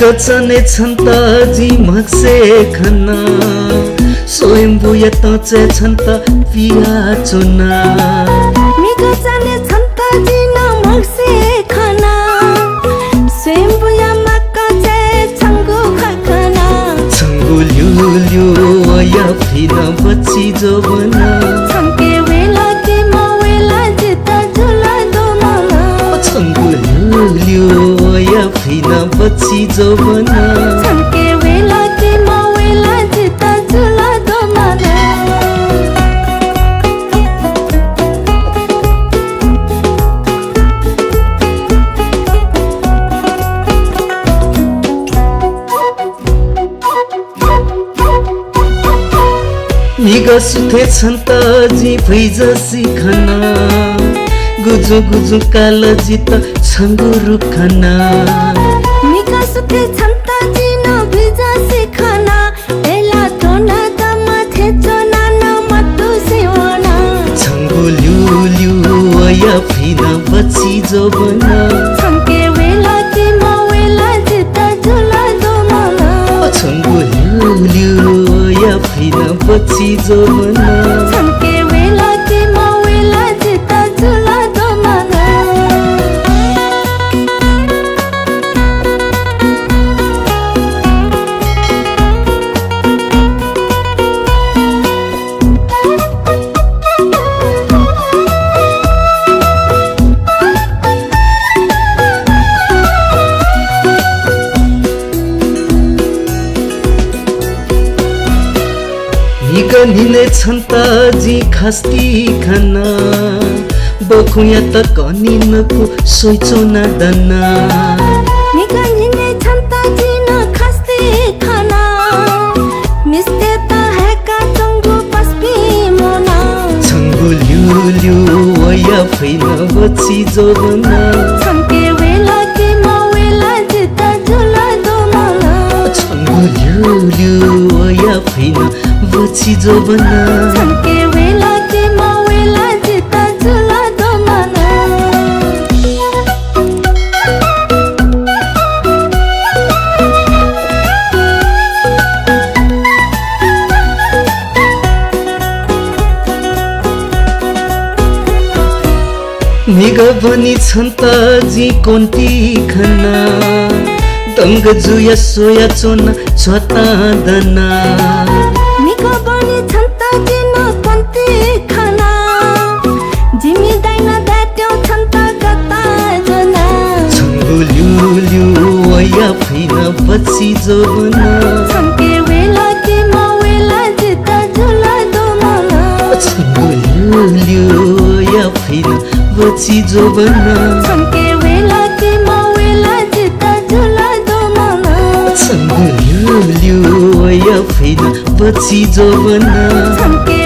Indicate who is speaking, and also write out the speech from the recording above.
Speaker 1: निगचने छन् त झिमक्से खना स्वयम्भू यतचे छन् त पिया चुना
Speaker 2: निगचने छन् त झिमक्से खना स्वयम्भू यमकचे छङ्गु खखना
Speaker 1: छङ्गु ल्यु ल्यु या फिन बच्ची जोबना
Speaker 2: छङ्के वेला कि म वेला जिता झुला दो मामा
Speaker 1: छङ्गु ल्यु ल्यु या फिन बच्ची जोबना
Speaker 2: छङ्के वेला कि म वेला जिता झुला दो मामा
Speaker 1: निगा सुथे छन् त जी भैजसी खना गुजु गुजु काल जित छङ्गु रुखना
Speaker 2: निगा सुथे छन् त जी न भिजसी खना एला तोना दमा थेचो नाना मटु सिवना
Speaker 1: छङ्गु ल्यु ल्यु या फिन बच्ची जोबना
Speaker 2: छङ्के वेला कि म वेला जिता झुला दो मामा
Speaker 1: छङ्गु ल्यु ल्यु या फिन बच्ची जोबना
Speaker 2: छङ्के वेला कि म वेला जिता झुला दो मामा
Speaker 1: निगनिने छन् त जी खस्ती खना बखुया त कनिनको सोचो न दना
Speaker 2: निगनिने छन् त जी न खस्ती खना मिस्ते त हेका चङ्गु पस्पी मोना
Speaker 1: छङ्गु ल्यु ल्यु या फिन बच्ची जोबना
Speaker 2: छङ्के वेला कि म वेला जिता झुला दो मामा
Speaker 1: छङ्गु ल्यु ल्यु या फिन बच्ची जोबना
Speaker 2: छङ्के वेला कि म वेला जिता झुला दो मामा
Speaker 1: निग बनी छन् त जी कोन्ती खना दङ्ग जुया सोया चोना छता दना
Speaker 2: निको बनी छन् त जिन कन्ती खाना जिमी दाइना दाट्यौ छन् त कता जना
Speaker 1: छङ्गु ल्यु ल्यु या फिन बच्ची जोबना
Speaker 2: छङ्के वेला कि म वेला जिता झुला दो मामा
Speaker 1: छङ्गु ल्यु ल्यु या फिन बच्ची जोबना
Speaker 2: छङ्के वेला कि म वेला जिता झुला दो मामा
Speaker 1: छङ्गु ल्यु ल्यु या फिन बच्ची जोबना
Speaker 2: छङ्के